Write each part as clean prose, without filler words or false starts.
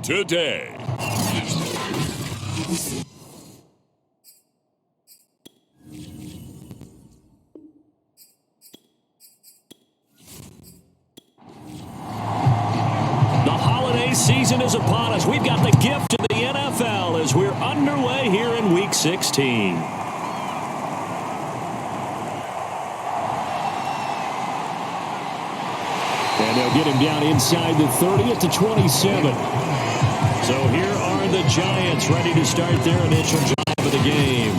today. The holiday season is upon us. We've got the gift of the NFL as we're underway here in Week 16. And they'll get him down inside the 30 at the 27. So here are the Giants ready to start their initial drive of the game.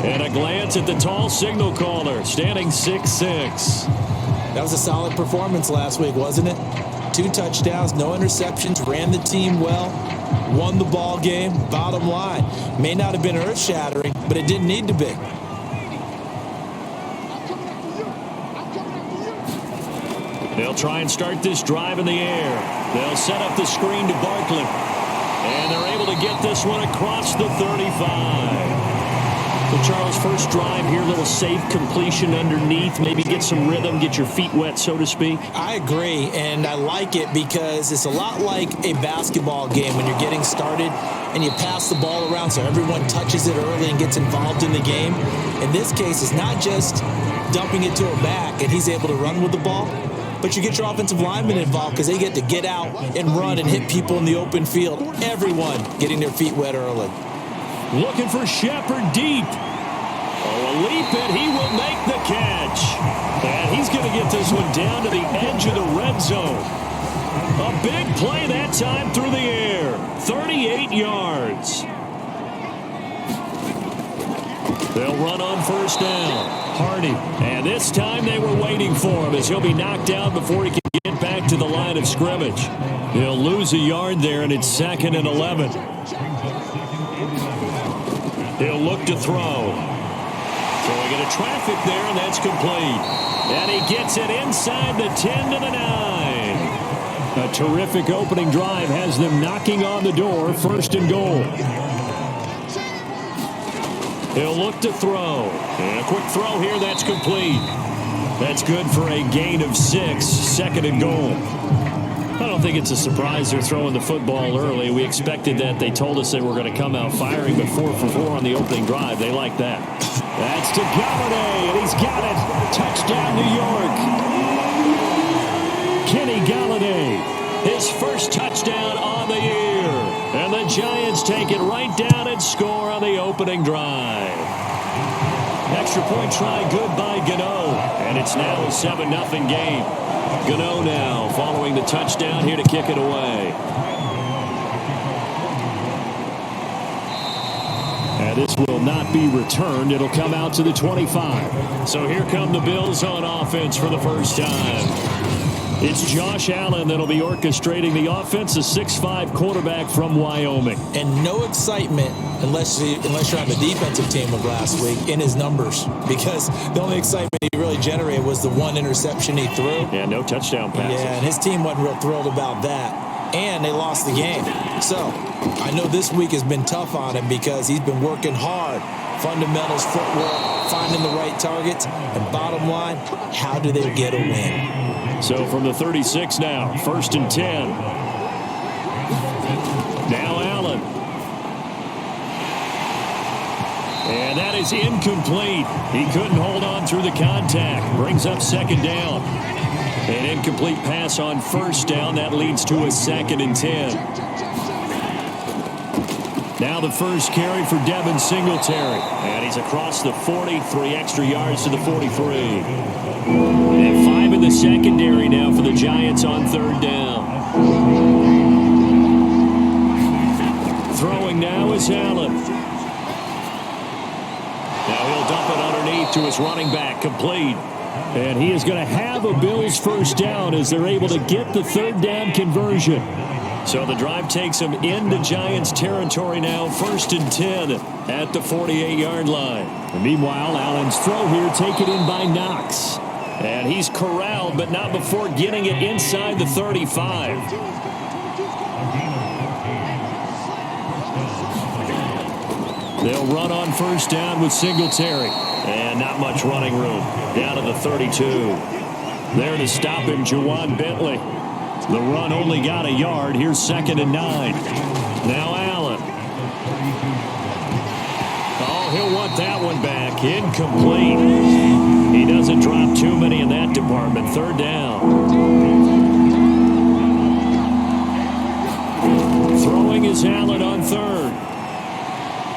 And a glance at the tall signal caller, standing 6'6". That was a solid performance last week, wasn't it? 2 touchdowns, no interceptions, ran the team well, won the ball game. Bottom line, may not have been earth-shattering, but it didn't need to be. They'll try and start this drive in the air. They'll set up the screen to Barkley. And they're able to get this one across the 35. So, Charles, first drive here, little safe completion underneath. Maybe get some rhythm, get your feet wet, so to speak. I agree, and I like it because it's a lot like a basketball game when you're getting started and you pass the ball around so everyone touches it early and gets involved in the game. In this case, it's not just dumping it to a back and he's able to run with the ball, but you get your offensive linemen involved because they get to get out and run and hit people in the open field. Everyone getting their feet wet early. Looking for Shepard deep. Oh, a leap, and he will make the catch. And he's going to get this one down to the edge of the red zone. A big play that time through the air. 38 yards. They'll run on first down. Hardy. And this time they were waiting for him as he'll be knocked down before he can get back to the line of scrimmage. He'll lose a yard there, and it's 2nd and 11. He'll look to throw. Throwing into traffic there, and that's complete. And he gets it inside the 10 to the 9. A terrific opening drive has them knocking on the door, 1st and goal. He'll look to throw. And a quick throw here, that's complete. That's good for a gain of 6, 2nd and goal. I don't think it's a surprise they're throwing the football early. We expected that. They told us they were going to come out firing, but 4 for 4 on the opening drive. They like that. That's to Galladay, and he's got it. Touchdown, New York. Kenny Galladay, his first touchdown on the year. And the Giants take it right down and score on the opening drive. Extra point try good by Gano. And it's now a 7-0 game. Gano now following the touchdown here to kick it away. And this will not be returned. It'll come out to the 25. So here come the Bills on offense for the first time. It's Josh Allen that'll be orchestrating the offense, a 6'5" quarterback from Wyoming. And no excitement unless you're on the defensive team of last week in his numbers, because the only excitement he really generated was the 1 interception he threw. Yeah, no touchdown passes. Yeah, and his team wasn't real thrilled about that. And they lost the game. So I know this week has been tough on him because he's been working hard. Fundamentals, footwork, finding the right targets. And bottom line, how do they get a win? So from the 36 now, 1st and 10. Now Allen. And that is incomplete. He couldn't hold on through the contact. Brings up 2nd down. An incomplete pass on 1st down. That leads to a 2nd and 10. Now the first carry for Devin Singletary. And he's across the 40, 3 extra yards to the 43. And 5 in the secondary now for the Giants on 3rd down. Throwing now is Allen. Now he'll dump it underneath to his running back, complete. And he is going to have a Bills first down as they're able to get the 3rd down conversion. So the drive takes him into Giants territory now, 1st and 10 at the 48-yard line. And meanwhile, Allen's throw here taken in by Knox. And he's corralled, but not before getting it inside the 35. They'll run on 1st down with Singletary. And not much running room. Down to the 32. There to stop him, Juwan Bentley. The run only got a yard. Here's 2nd and 9. Now Allen. Oh, he'll want that one back. Incomplete. He doesn't drop too many in that department. 3rd down. Throwing is Allen on 3rd.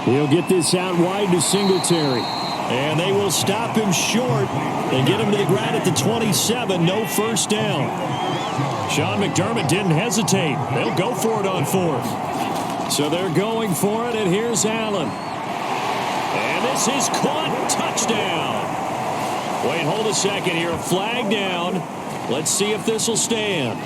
He'll get this out wide to Singletary. And they will stop him short and get him to the ground at the 27. No first down. Sean McDermott didn't hesitate. They'll go for it on 4th. So they're going for it, and here's Allen. And this is caught. Touchdown. Wait, hold a second here. Flag down. Let's see if this will stand.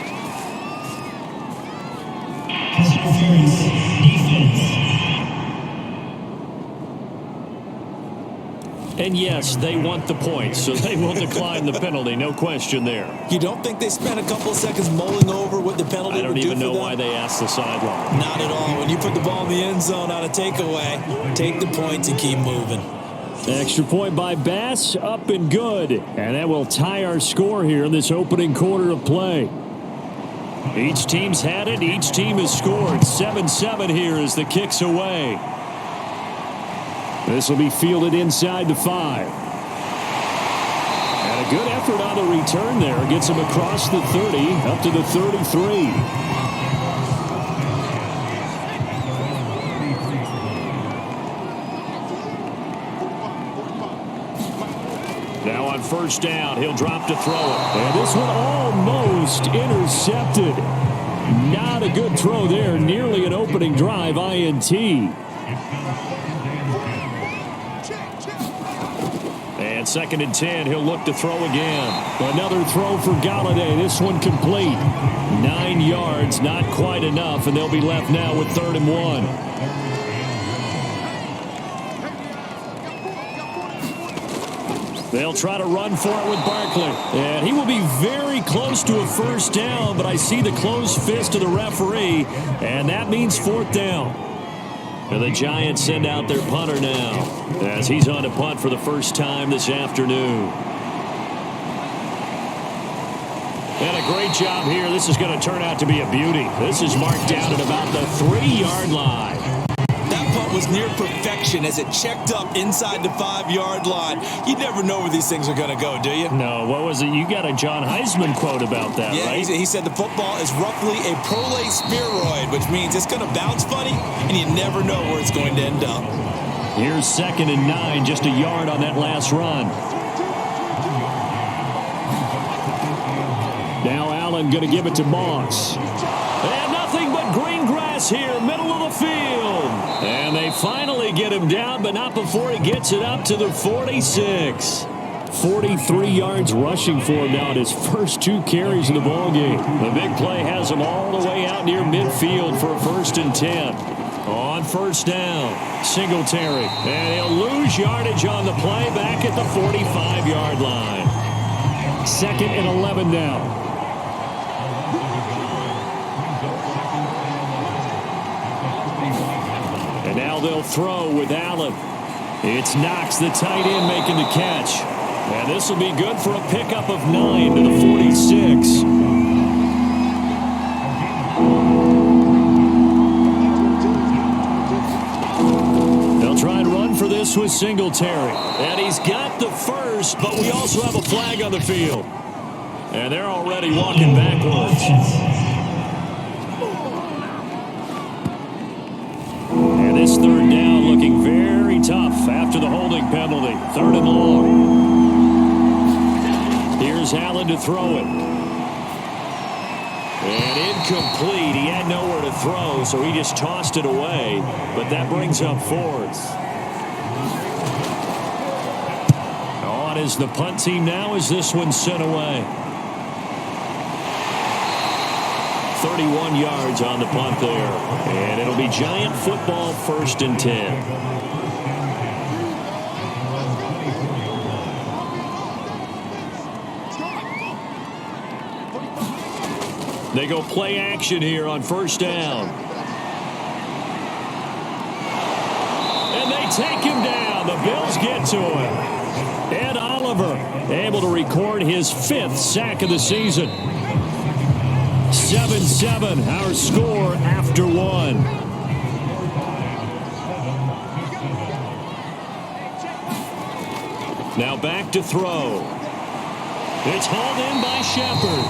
And yes, they want the points, so they will decline the penalty. No question there. You don't think they spent a couple of seconds mulling over what the penalty would do for them? I don't even know why they asked the sideline. Not at all. When you put the ball in the end zone on a takeaway, take the points and keep moving. Extra point by Bass, up and good. And that will tie our score here in this opening quarter of play. Each team's had it. Each team has scored. 7-7 here as the kick's away. This will be fielded inside the 5. And a good effort on the return there. Gets him across the 30, up to the 33. Now on first down, he'll drop to throw it. And this one almost intercepted. Not a good throw there. Nearly an opening drive INT. And 2nd and 10, he'll look to throw again. Another throw for Galladay. This one complete. 9 yards, not quite enough, and they'll be left now with 3rd and 1. They'll try to run for it with Barkley. And he will be very close to a first down, but I see the closed fist of the referee, and that means 4th down. And the Giants send out their punter now as he's on to punt for the first time this afternoon. And a great job here. This is going to turn out to be a beauty. This is marked down at about the 3-yard line. That punt was near perfection as it checked up inside the 5-yard line. You never know where these things are going to go, do you? No, what was it? You got a John Heisman quote about that, yeah, right? He said the football is roughly a prolate spheroid, which means it's going to bounce funny, and you never know where it's going to end up. Here's 2nd and 9, just a yard on that last run. Now Allen going to give it to Moss. And nothing but green grass here, middle of the field. And they finally get him down, but not before he gets it up to the 46. 43 yards rushing for him now in his first 2 carries in the ballgame. The big play has him all the way out near midfield for a 1st and 10. On first down, Singletary. And he'll lose yardage on the play back at the 45-yard line. 2nd and 11 now. And now they'll throw with Allen. It's Knox, the tight end, making the catch. And this will be good for a pickup of 9 to the 46. They'll try and run for this with Singletary. And he's got the first, but we also have a flag on the field. And they're already walking backwards. And this 3rd down looking very tough after the holding penalty. 3rd and long. Here's Allen to throw it. And incomplete. He had nowhere to throw, so he just tossed it away. But that brings up 4th. On is the punt team now as this one's sent away. 31 yards on the punt there. And it'll be Giant football, 1st and 10. They go play action here on first down. And they take him down. The Bills get to him. Ed Oliver able to record his 5th sack of the season. 7-7, our score after one. Now back to throw. It's hauled in by Shepard.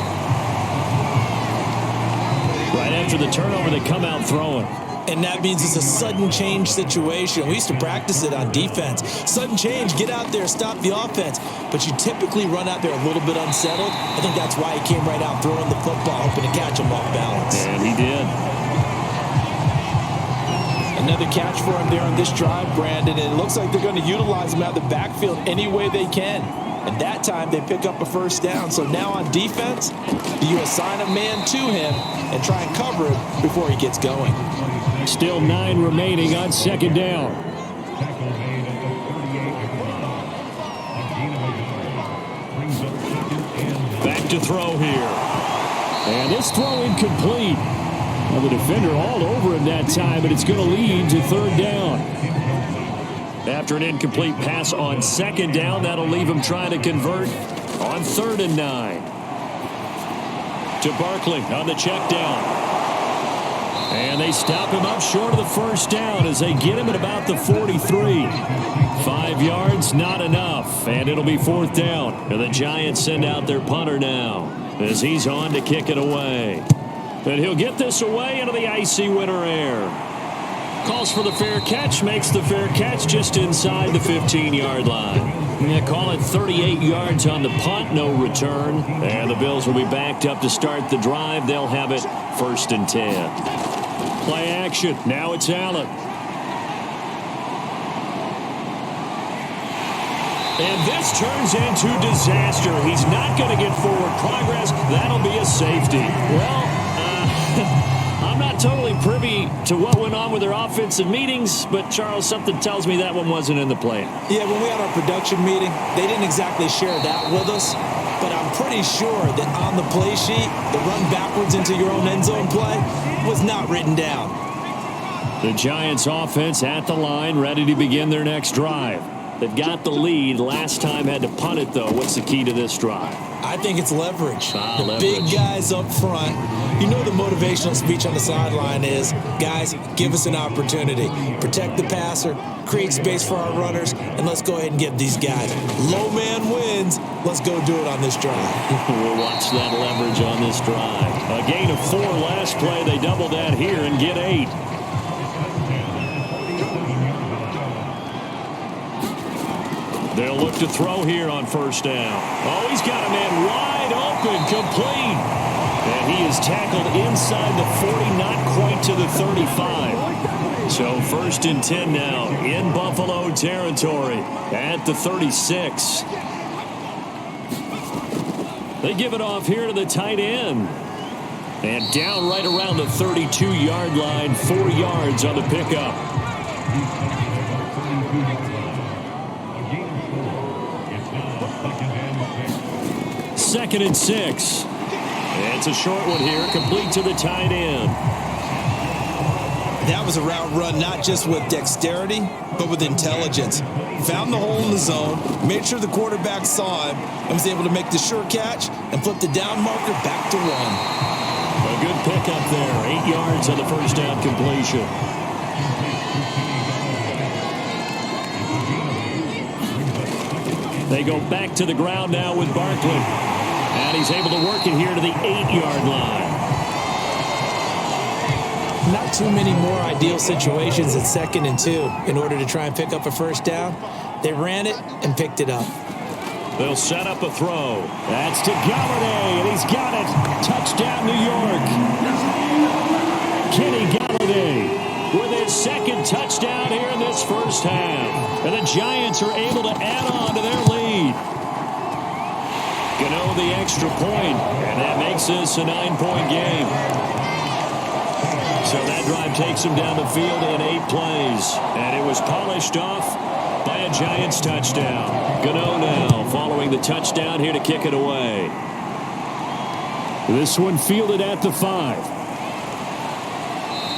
Right after the turnover, they come out throwing. And that means it's a sudden change situation. We used to practice it on defense. Sudden change, get out there, stop the offense. But you typically run out there a little bit unsettled. I think that's why he came right out throwing the football, hoping to catch him off balance. And he did. Another catch for him there on this drive, Brandon. And it looks like they're going to utilize him out of the backfield any way they can. And that time they pick up a first down. So now on defense, do you assign a man to him and try and cover him before he gets going? Still 9 remaining on second down. Back to throw here. And this throw incomplete. Well, the defender all over him that time, but it's going to lead to third down. After an incomplete pass on second down, that'll leave him trying to convert on 3rd and 9. To Barkley on the check down. And they stop him up short of the first down as they get him at about the 43. 5 yards, not enough. And it'll be 4th down. And the Giants send out their punter now as he's on to kick it away. And he'll get this away into the icy winter air. Calls for the fair catch, makes the fair catch just inside the 15-yard line. They call it 38 yards on the punt, no return. And the Bills will be backed up to start the drive. They'll have it 1st and 10. Play action. Now it's Allen. And this turns into disaster. He's not going to get forward progress. That'll be a safety. Well, I'm not totally privy to what went on with their offensive meetings, but, Charles, something tells me that one wasn't in the plan. Yeah, when we had our production meeting, they didn't exactly share that with us, but I'm pretty sure that on the play sheet, the run backwards into your own end zone play was not written down. The Giants offense at the line, ready to begin their next drive. They've got the lead. Last time had to punt it, though. What's the key to this drive? I think it's leverage. Leverage. Big guys up front. You know the motivational speech on the sideline is, guys, give us an opportunity. Protect the passer, create space for our runners, and let's go ahead and give these guys. Low man wins. Let's go do it on this drive. We'll watch that leverage on this drive. A gain of 4 last play. They double that here and get 8. They'll look to throw here on 1st down. Oh, he's got a man wide open, complete. And he is tackled inside the 40, not quite to the 35. So 1st and 10 now in Buffalo territory at the 36. They give it off here to the tight end. And down right around the 32-yard line, 4 yards on the pickup. 2nd and 6. It's a short one here, complete to the tight end. That was a route run not just with dexterity, but with intelligence. Found the hole in the zone, made sure the quarterback saw him, and was able to make the sure catch and flip the down marker back to 1. A good pickup there, 8 yards on the 1st down completion. They go back to the ground now with Barkley. And he's able to work it here to the 8-yard line. Not too many more ideal situations at 2nd and 2 in order to try and pick up a first down. They ran it and picked it up. They'll set up a throw. That's to Galladay, and he's got it. Touchdown, New York. Kenny Galladay with his 2nd touchdown here in this first half. And the Giants are able to add on to their lead. Gano the extra point, and that makes this a 9-point game. So that drive takes him down the field in 8 plays, and it was polished off by a Giants touchdown. Gano now following the touchdown here to kick it away. This one fielded at the 5.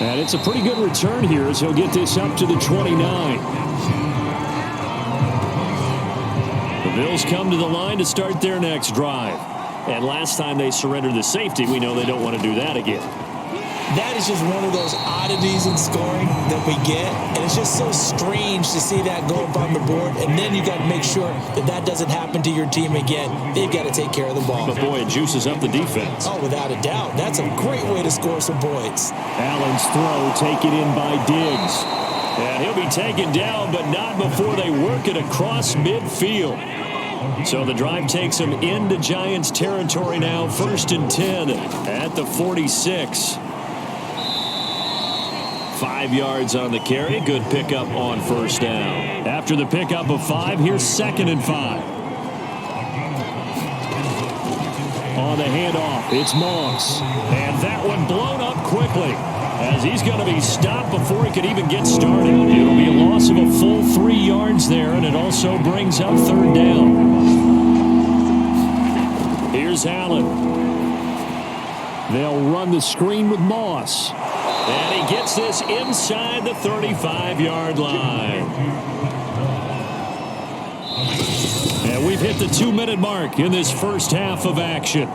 And it's a pretty good return here as he'll get this up to the 29. The Bills come to the line to start their next drive. And last time they surrendered the safety, we know they don't want to do that again. That is just one of those oddities in scoring that we get. And it's just so strange to see that go up on the board. And then you got to make sure that that doesn't happen to your team again. They've got to take care of the ball. But, boy, it juices up the defense. Oh, without a doubt. That's a great way to score some points. Allen's throw taken in by Diggs. And he'll be taken down, but not before they work it across midfield. So the drive takes them into Giants territory now. 1st and 10 at the 46. 5 yards on the carry. Good pickup on 1st down. After the pickup of 5, here's 2nd and 5. On the handoff, it's Moss. And that one blown up quickly, as he's going to be stopped before he could even get started. It'll be a loss of a full 3 yards there, and it also brings up 3rd down. Here's Allen. They'll run the screen with Moss. And he gets this inside the 35-yard line. And we've hit the 2-minute mark in this first half of action.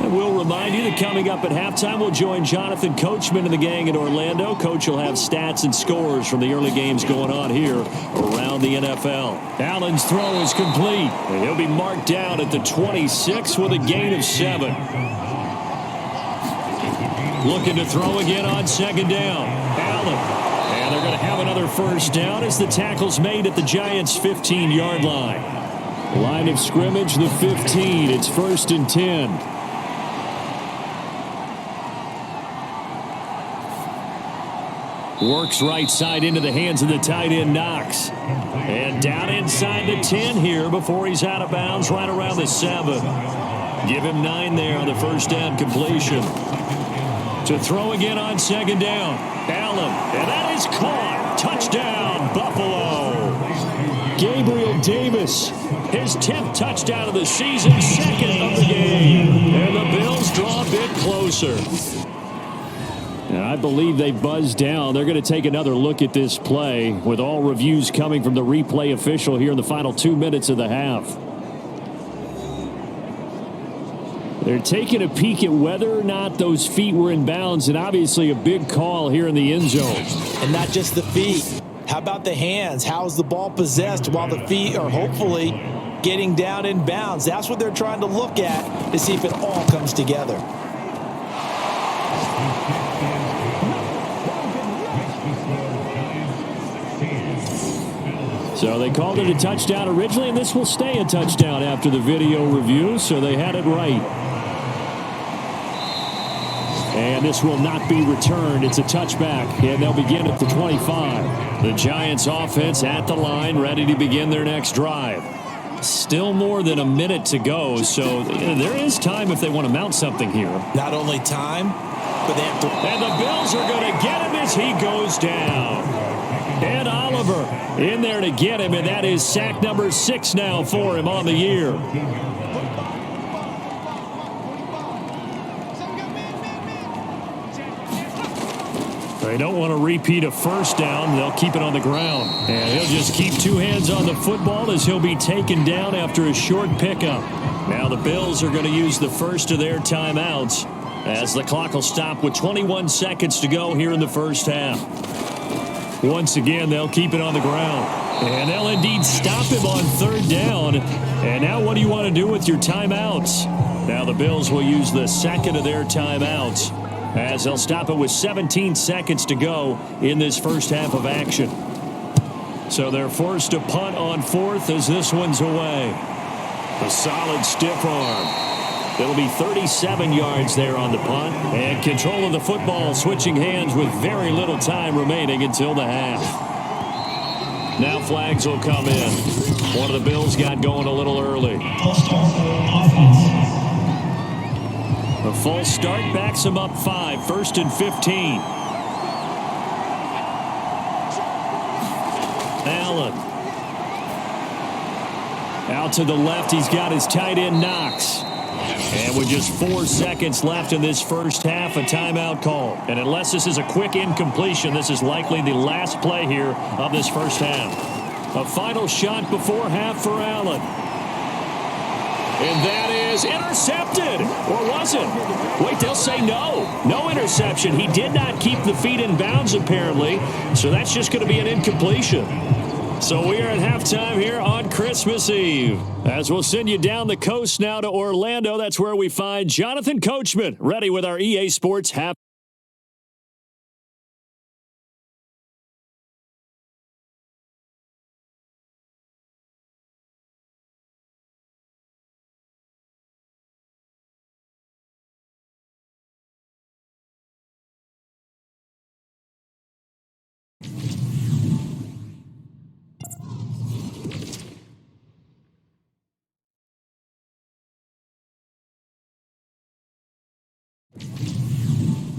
And we'll remind you that coming up at halftime, we'll join Jonathan Coachman and the gang in Orlando. Coach will have stats and scores from the early games going on here around the NFL. Allen's throw is complete. And he'll be marked down at the 26 with a gain of 7. Looking to throw again on 2nd down. Allen. And they're going to have another 1st down as the tackle's made at the Giants' 15-yard line. Line of scrimmage, the 15. It's 1st and 10. Works right side into the hands of the tight end, Knox. And down inside the 10 here before he's out of bounds right around the 7. Give him 9 there on the 1st down completion. To throw again on 2nd down. Allen. And that is caught. Touchdown, Buffalo. Gabriel Davis. His 10th touchdown of the season. 2nd of the game. And the Bills draw a bit closer. And I believe they buzzed down. They're going to take another look at this play with all reviews coming from the replay official here in the final 2 minutes of the half. They're taking a peek at whether or not those feet were in bounds, and obviously a big call here in the end zone. And not just the feet. How about the hands? How's the ball possessed while the feet are hopefully getting down in bounds? That's what they're trying to look at to see if it all comes together. So they called it a touchdown originally, and this will stay a touchdown after the video review, so they had it right. And this will not be returned. It's a touchback, and they'll begin at the 25. The Giants offense at the line, ready to begin their next drive. Still more than a minute to go, so there is time if they want to mount something here. Not only time, but they have to. And the Bills are going to get him as he goes down. And Oliver in there to get him, and that is sack number 6 now for him on the year. They don't want to repeat a 1st down. They'll keep it on the ground. And he'll just keep 2 hands on the football as he'll be taken down after a short pickup. Now the Bills are going to use the first of their timeouts as the clock will stop with 21 seconds to go here in the first half. Once again, they'll keep it on the ground. And they'll indeed stop him on 3rd down. And now what do you want to do with your timeouts? Now the Bills will use the 2nd of their timeouts as they'll stop it with 17 seconds to go in this first half of action. So they're forced to punt on 4th as this one's away. A solid stiff arm. It'll be 37 yards there on the punt. And control of the football switching hands with very little time remaining until the half. Now flags will come in. One of the Bills got going a little early. A false start backs him up 5. 1st and 15. Allen. Out to the left, he's got his tight end Knox. And with just 4 seconds left in this first half, a timeout call. And unless this is a quick incompletion, this is likely the last play here of this first half. A final shot before half for Allen. And that is intercepted. Or was it? Wait, they'll say no. No interception. He did not keep the feet in bounds, apparently. So that's just going to be an incompletion. So we are at halftime here on Christmas Eve. As we'll send you down the coast now to Orlando. That's where we find Jonathan Coachman ready with our EA Sports half.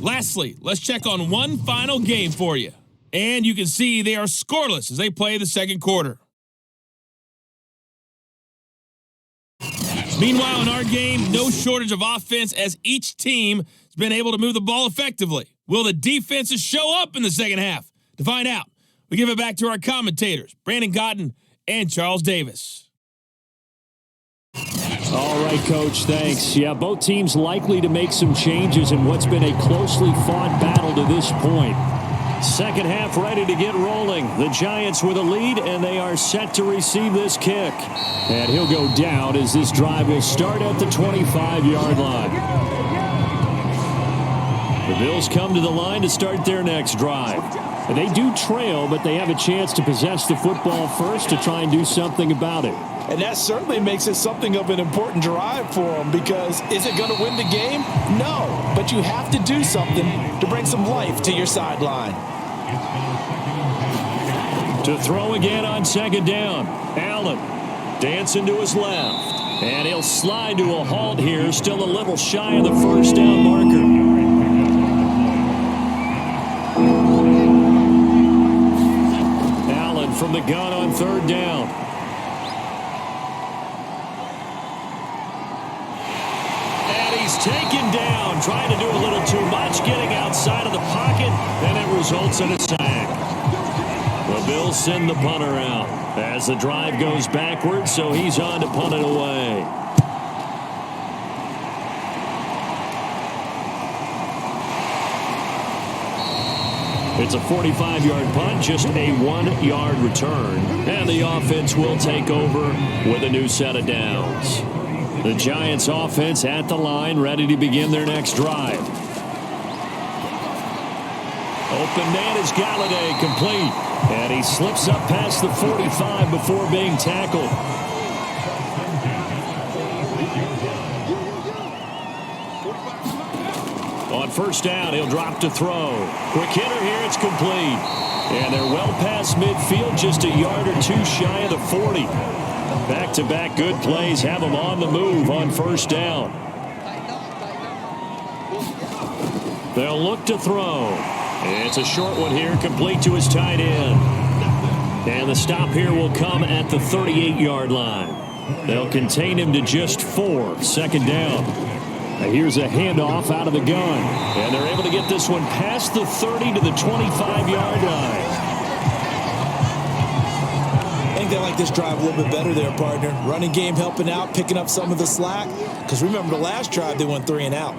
Lastly, let's check on one final game for you. And you can see they are scoreless as they play the second quarter. Meanwhile, in our game, no shortage of offense as each team has been able to move the ball effectively. Will the defenses show up in the second half? To find out, we give it back to our commentators, Brandon Cotton and Charles Davis. All right, Coach, thanks. Yeah, both teams likely to make some changes in what's been a closely fought battle to this point. Second half ready to get rolling. The Giants with a lead, and they are set to receive this kick. And he'll go down as this drive will start at the 25-yard line. The Bills come to the line to start their next drive. And they do trail, but they have a chance to possess the football first to try and do something about it. And that certainly makes it something of an important drive for them, because is it going to win the game? No, but you have to do something to bring some life to your sideline. To throw again on second down. Allen dancing to his left. And he'll slide to a halt here, still a little shy of the first down marker. Allen from the gun on third down. Taken down, trying to do a little too much, getting outside of the pocket, and it results in a sack. The Bills send the punter out as the drive goes backwards, so he's on to punt it away. It's a 45-yard punt, just a 1-yard return, and the offense will take over with a new set of downs. The Giants offense at the line, ready to begin their next drive. Open man is Galladay, complete. And he slips up past the 45 before being tackled. On first down, he'll drop to throw. Quick hitter here, it's complete. And they're well past midfield, just a yard or two shy of the 40. Back-to-back good plays have them on the move on first down. They'll look to throw. It's a short one here, complete to his tight end. And the stop here will come at the 38-yard line. They'll contain him to just 4, second down. Now here's a handoff out of the gun. And they're able to get this one past the 30 to the 25-yard line. I think they like this drive a little bit better there, partner. Running game helping out, picking up some of the slack. Because remember, the last drive, they went 3 and out.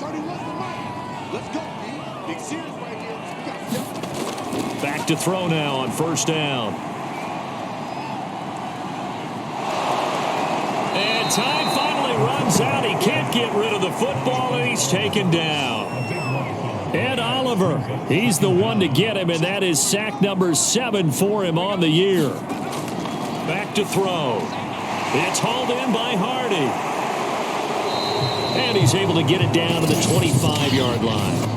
Back to throw now on first down. And time finally runs out. He can't get rid of the football, and he's taken down. Ed Oliver, he's the one to get him, and that is sack number 7 for him on the year. Back to throw. It's hauled in by Hardy. And he's able to get it down to the 25-yard line.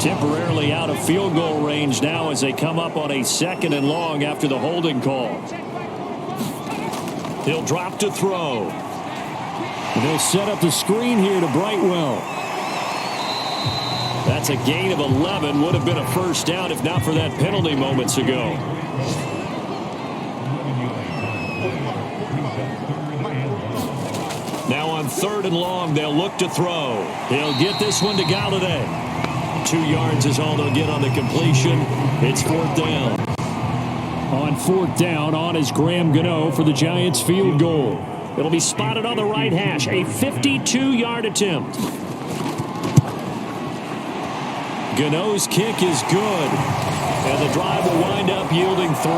Temporarily out of field goal range now as they come up on a 2nd and long after the holding call. He'll drop to throw. And they'll set up the screen here to Brightwell. That's a gain of 11. Would have been a first down if not for that penalty moments ago. Now on 3rd and long, they'll look to throw. They'll get this one to Galladay. 2 yards is all they'll get on the completion. It's 4th down. On 4th down, on is Graham Gano for the Giants field goal. It'll be spotted on the right hash. A 52-yard attempt. Gano's kick is good. And the drive will wind up yielding 3.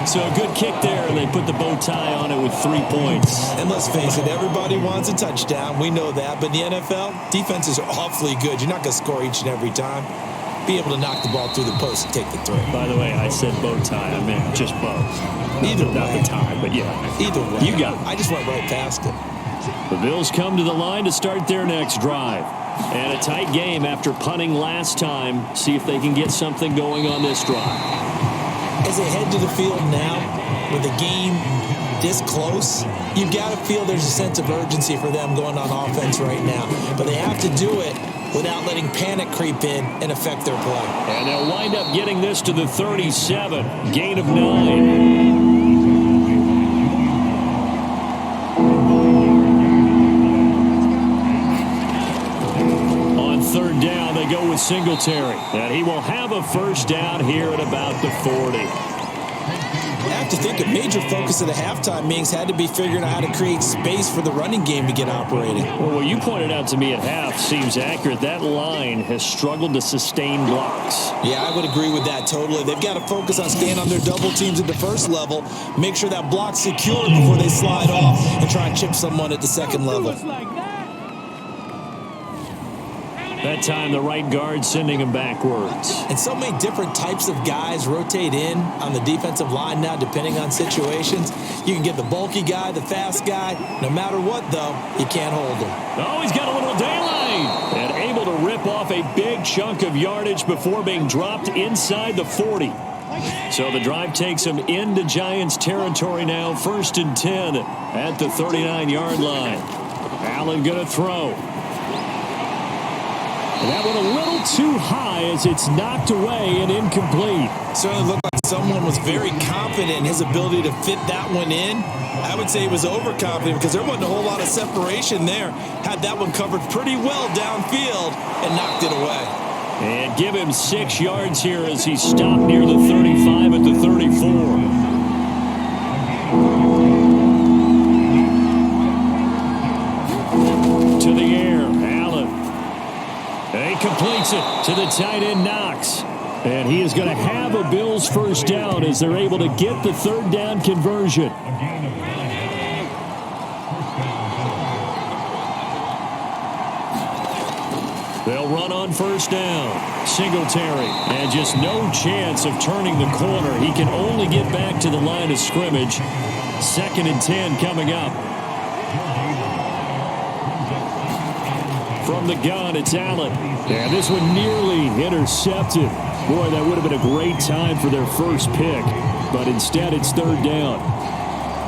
So a good kick there, and they put the bow tie on it with 3 points. And let's face it, everybody wants a touchdown. We know that. But in the NFL, defenses are awfully good. You're not going to score each and every time. Be able to knock the ball through the post and take the 3. By the way, I said bow tie. I meant just bow. Either way. Not the tie, but yeah. Either way. You got it. I just went right past it. The Bills come to the line to start their next drive. And a tight game after punting last time. See if they can get something going on this drive. As they head to the field now, with the game this close, you've got to feel there's a sense of urgency for them going on offense right now. But they have to do it without letting panic creep in and affect their play. And they'll wind up getting this to the 37. Gain of 9. Go with Singletary, and he will have a first down here at about the 40. I have to think a major focus of the halftime meetings had to be figuring out how to create space for the running game to get operating. Well, what you pointed out to me at half seems accurate. That line has struggled to sustain blocks. Yeah, I would agree with that totally. They've got to focus on staying on their double teams at the first level, make sure that block's secure before they slide off and try and chip someone at the second level. That time, the right guard sending him backwards. And so many different types of guys rotate in on the defensive line now, depending on situations. You can get the bulky guy, the fast guy. No matter what, though, you can't hold him. Oh, he's got a little daylight. And able to rip off a big chunk of yardage before being dropped inside the 40. So the drive takes him into Giants territory now. 1st and 10 at the 39-yard line. Allen going to throw. That one a little too high as it's knocked away and incomplete. Certainly looked like someone was very confident in his ability to fit that one in. I would say he was overconfident because there wasn't a whole lot of separation there. Had that one covered pretty well downfield and knocked it away. And give him 6 yards here as he stopped near the 35 at the 34. Completes it to the tight end, Knox. And he is going to have a Bills first down as they're able to get the 3rd down conversion. They'll run on 1st down. Singletary. And just no chance of turning the corner. He can only get back to the line of scrimmage. 2nd and 10 coming up. From the gun, it's Allen. And this one nearly intercepted. Boy, that would have been a great time for their first pick. But instead, it's 3rd down.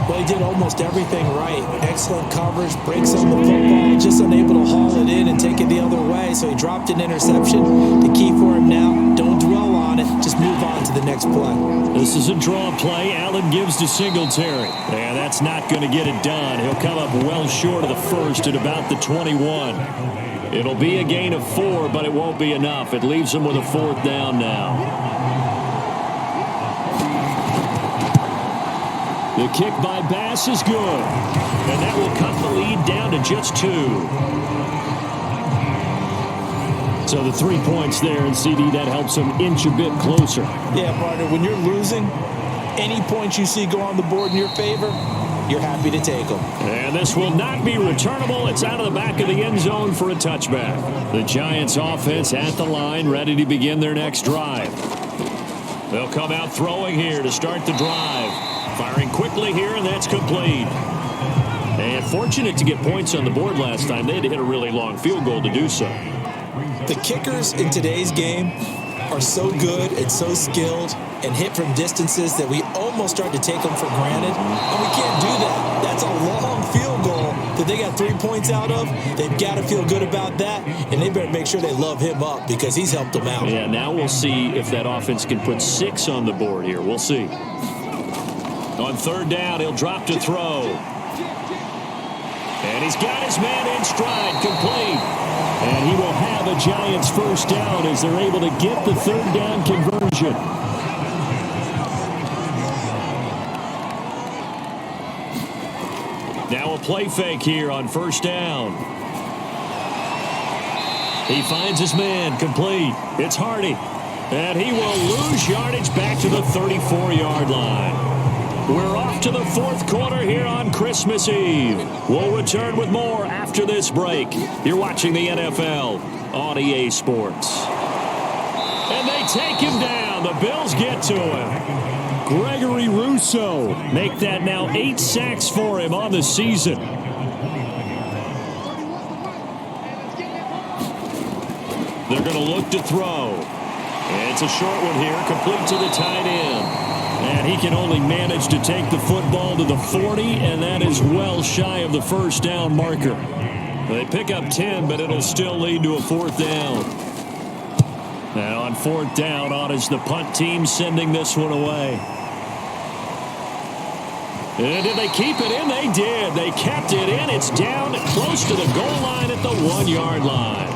Well, he did almost everything right. Excellent coverage, breaks on the football, just unable to haul it in and take it the other way. So he dropped an interception. The key for him now, don't dwell on it. Just move on to the next play. This is a draw play. Allen gives to Singletary. And that's not going to get it done. He'll come up well short of the first at about the 21. It'll be a gain of 4, but it won't be enough. It leaves them with a 4th down now. The kick by Bass is good. And that will cut the lead down to just 2. So the 3 points there, and CD, that helps them inch a bit closer. Yeah, partner, when you're losing, any points you see go on the board in your favor, you're happy to take them. And this will not be returnable. It's out of the back of the end zone for a touchback. The Giants offense at the line, ready to begin their next drive. They'll come out throwing here to start the drive. Firing quickly here, and that's complete. And fortunate to get points on the board last time. They had to hit a really long field goal to do so. The kickers in today's game are so good and so skilled and hit from distances that we almost start to take them for granted. And we can't do that. That's a long field goal that they got 3 points out of. They've got to feel good about that, and they better make sure they love him up because he's helped them out. Yeah, now we'll see if that offense can put 6 on the board here. We'll see. On 3rd down, he'll drop to throw. And he's got his man in stride, complete. And he will have a Giants first down as they're able to get the third down conversion. Now a play fake here on first down. He finds his man, complete. It's Hardy. And he will lose yardage back to the 34-yard line. We're off to the fourth quarter here on Christmas Eve. We'll return with more after this break. You're watching the NFL on EA Sports. And they take him down. The Bills get to him. Gregory Rousseau make that now 8 sacks for him on the season. They're going to look to throw. And it's a short one here, complete to the tight end. And he can only manage to take the football to the 40, and that is well shy of the first down marker. They pick up 10, but it'll still lead to a fourth down. Now on fourth down, on is the punt team sending this one away. And did they keep it in? They did. They kept it in. It's down close to the goal line at the 1-yard line.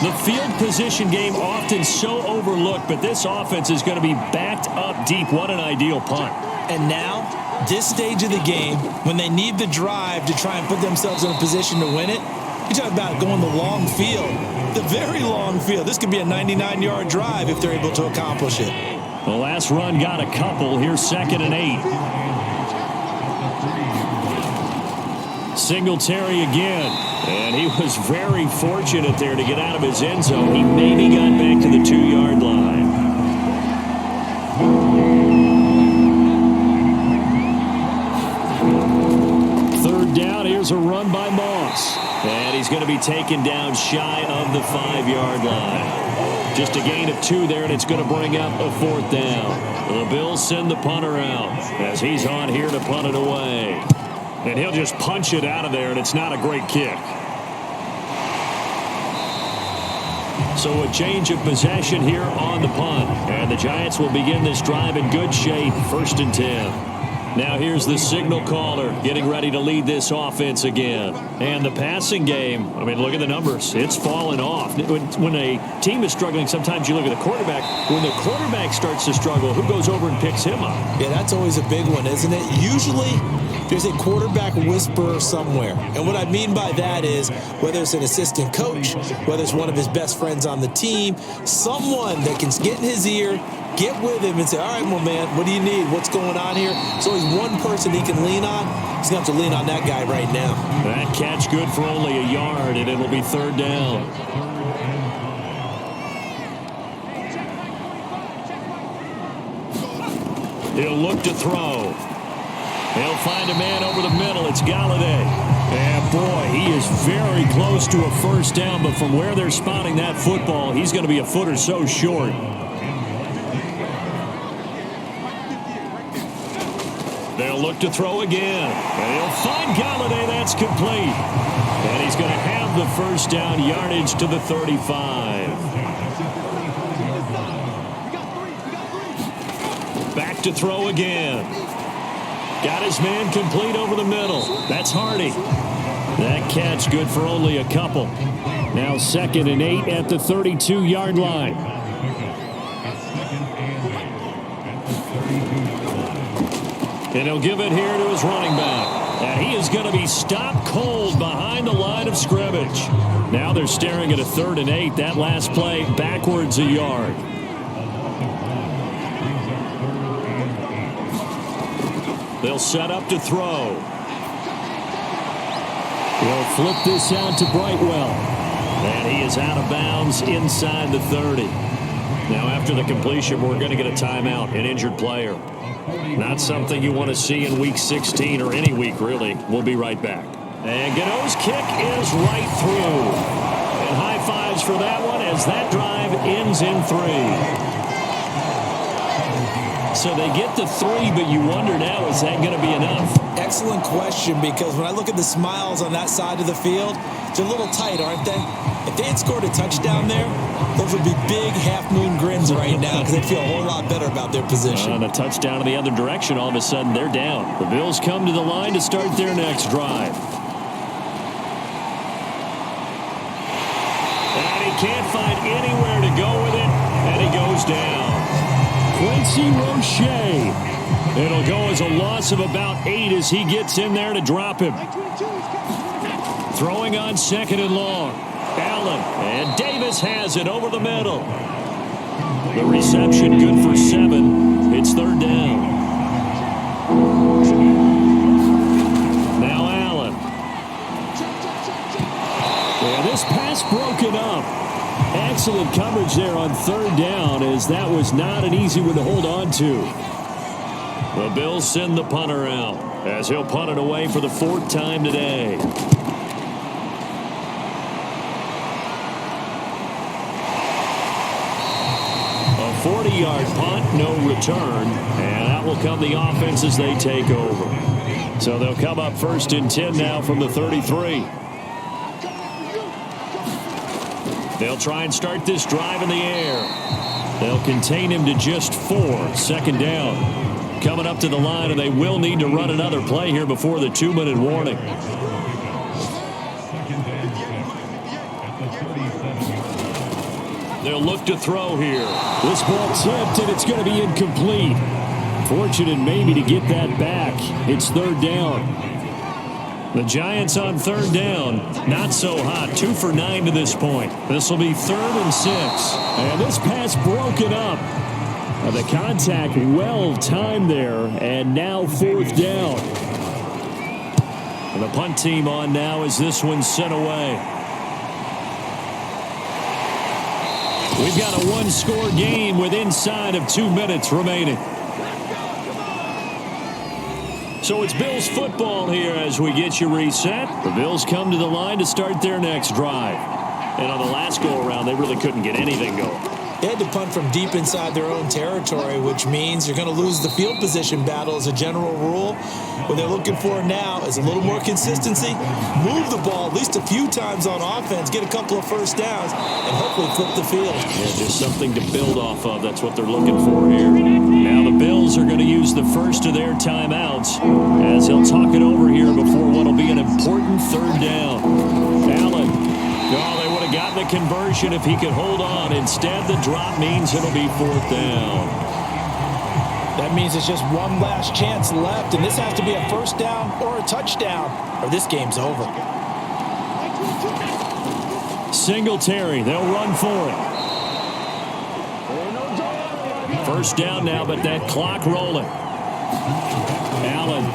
The field position game often so overlooked, but this offense is going to be backed up deep. What an ideal punt. And now, this stage of the game, when they need the drive to try and put themselves in a position to win it, you talk about going the long field, the very long field. This could be a 99-yard drive if they're able to accomplish it. The last run got a couple. Here's 2nd and 8. Singletary again. And he was very fortunate there to get out of his end zone. He maybe got back to the 2-yard line. Third down. Here's a run by Moss. And he's going to be taken down shy of the 5-yard line. Just a gain of 2 there, and it's going to bring up a fourth down. The Bills send the punter out as he's on here to punt it away. And he'll just punch it out of there, and it's not a great kick. So a change of possession here on the punt. And the Giants will begin this drive in good shape, 1st and 10. Now here's the signal caller getting ready to lead this offense again. And the passing game, I mean, look at the numbers. It's fallen off. When a team is struggling, sometimes you look at the quarterback. When the quarterback starts to struggle, who goes over and picks him up? Yeah, that's always a big one, isn't it? Usually, there's a quarterback whisperer somewhere. And what I mean by that is whether it's an assistant coach, whether it's one of his best friends on the team, someone that can get in his ear, get with him and say, all right, well, man, what do you need? What's going on here? So he's one person he can lean on. He's going to have to lean on that guy right now. That catch good for only a yard, and it'll be third down. He'll look to throw. He'll find a man over the middle. It's Galladay. And, boy, he is very close to a first down, but from where they're spotting that football, he's going to be a foot or so short. They'll look to throw again. And he'll find Galladay. That's complete. And he's going to have the first down, yardage to the 35. Back to throw again. Got his man complete over the middle. That's Hardy. That catch good for only a couple. Now 2nd and 8 at the 32-yard line. And he'll give it here to his running back. And he is going to be stopped cold behind the line of scrimmage. Now they're staring at a 3rd and 8. That last play backwards a yard. They'll set up to throw. He'll flip this out to Brightwell. And he is out of bounds inside the 30. Now after the completion, we're going to get a timeout, an injured player. Not something you want to see in Week 16 or any week, really. We'll be right back. And Gano's kick is right through. And high fives for that one as that drive ends in 3. So they get the 3, but you wonder now, is that going to be enough? Excellent question, because when I look at the smiles on that side of the field, they're a little tight, aren't they? If they had scored a touchdown there, those would be big half-moon grins right now because they'd feel a whole lot better about their position. On a touchdown in the other direction, all of a sudden they're down. The Bills come to the line to start their next drive. can't find anywhere to go with it, and he goes down. Quincy Roche. It'll go as a loss of about 8 as he gets in there to drop him. Throwing on 2nd and long. Allen, and Davis has it over the middle. The reception good for 7. It's 3rd down. Now Allen. And this pass broken up. Excellent coverage there on 3rd down, as that was not an easy one to hold on to. The Bills send the punter out as he'll punt it away for the 4th time today. A 40-yard punt, no return, and that will come the offense as they take over. So they'll come up 1st and 10 now from the 33. They'll try and start this drive in the air. They'll contain him to just 4, 2nd down. Coming up to the line, and they will need to run another play here before the 2-minute warning. They'll look to throw here. This ball tipped, and it's going to be incomplete. Fortunate maybe to get that back. It's 3rd down. The Giants on 3rd down. Not so hot. 2 for 9 to this point. This will be 3rd and 6. And this pass broken up. The contact well timed there, and now 4th down. And the punt team on now as this one's sent away. We've got a 1-score game with inside of 2 minutes remaining. So it's Bills football here as we get you reset. The Bills come to the line to start their next drive. And on the last go-around, they really couldn't get anything going. They had to punt from deep inside their own territory, which means you're going to lose the field position battle as a general rule. What they're looking for now is a little more consistency, move the ball at least a few times on offense, get a couple of 1st downs, and hopefully flip the field. Yeah, just something to build off of. That's what they're looking for here. Now the Bills are going to use the first of their timeouts as he'll talk it over here before what will be an important 3rd down. Allen. Oh, they would have gotten the conversion if he could hold on. Instead, the drop means it'll be 4th down. That means there's just one last chance left, and this has to be a 1st down or a touchdown, or this game's over. Singletary, they'll run for it. 1st down now, but that clock rolling. Allen.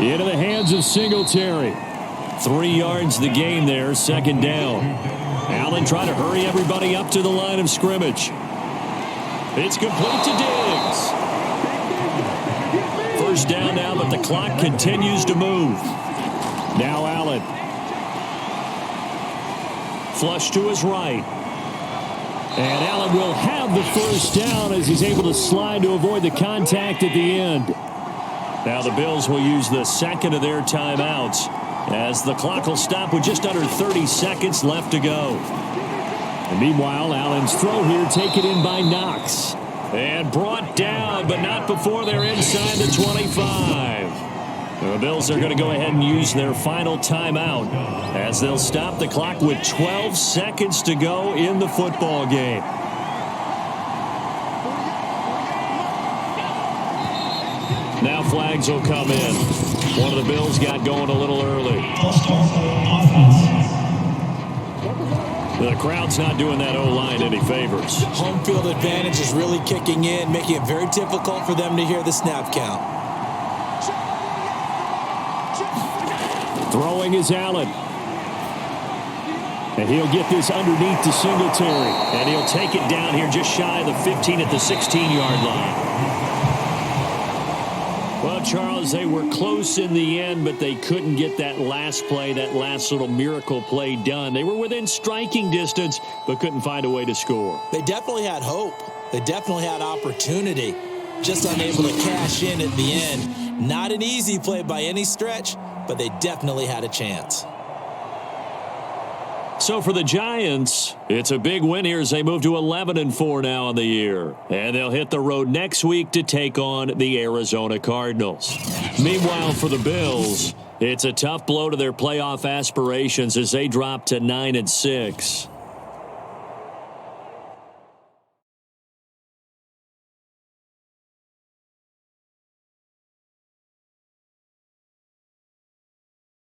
Into the hands of Singletary. 3 yards the gain there, 2nd down. Allen trying to hurry everybody up to the line of scrimmage. It's complete to Diggs. 1st down now, but the clock continues to move. Now Allen. Flush to his right. And Allen will have the 1st down as he's able to slide to avoid the contact at the end. Now the Bills will use the 2nd of their timeouts, as the clock will stop with just under 30 seconds left to go. And meanwhile, Allen's throw here taken in by Knox. And brought down, but not before they're inside the 25. The Bills are going to go ahead and use their final timeout as they'll stop the clock with 12 seconds to go in the football game. Now flags will come in. One of the Bills got going a little early. The crowd's not doing that O-line any favors. Home field advantage is really kicking in, making it very difficult for them to hear the snap count. Throwing is Allen. And he'll get this underneath to Singletary. And he'll take it down here just shy of the 15 at the 16-yard line. Well, Charles, they were close in the end, but they couldn't get that last play, that last little miracle play done. They were within striking distance, but couldn't find a way to score. They definitely had hope. They definitely had opportunity. Just unable to cash in at the end. Not an easy play by any stretch, but they definitely had a chance. So for the Giants, it's a big win here as they move to 11-4 now on the year. And they'll hit the road next week to take on the Arizona Cardinals. Meanwhile, for the Bills, It's a tough blow to their playoff aspirations as they drop to 9-6.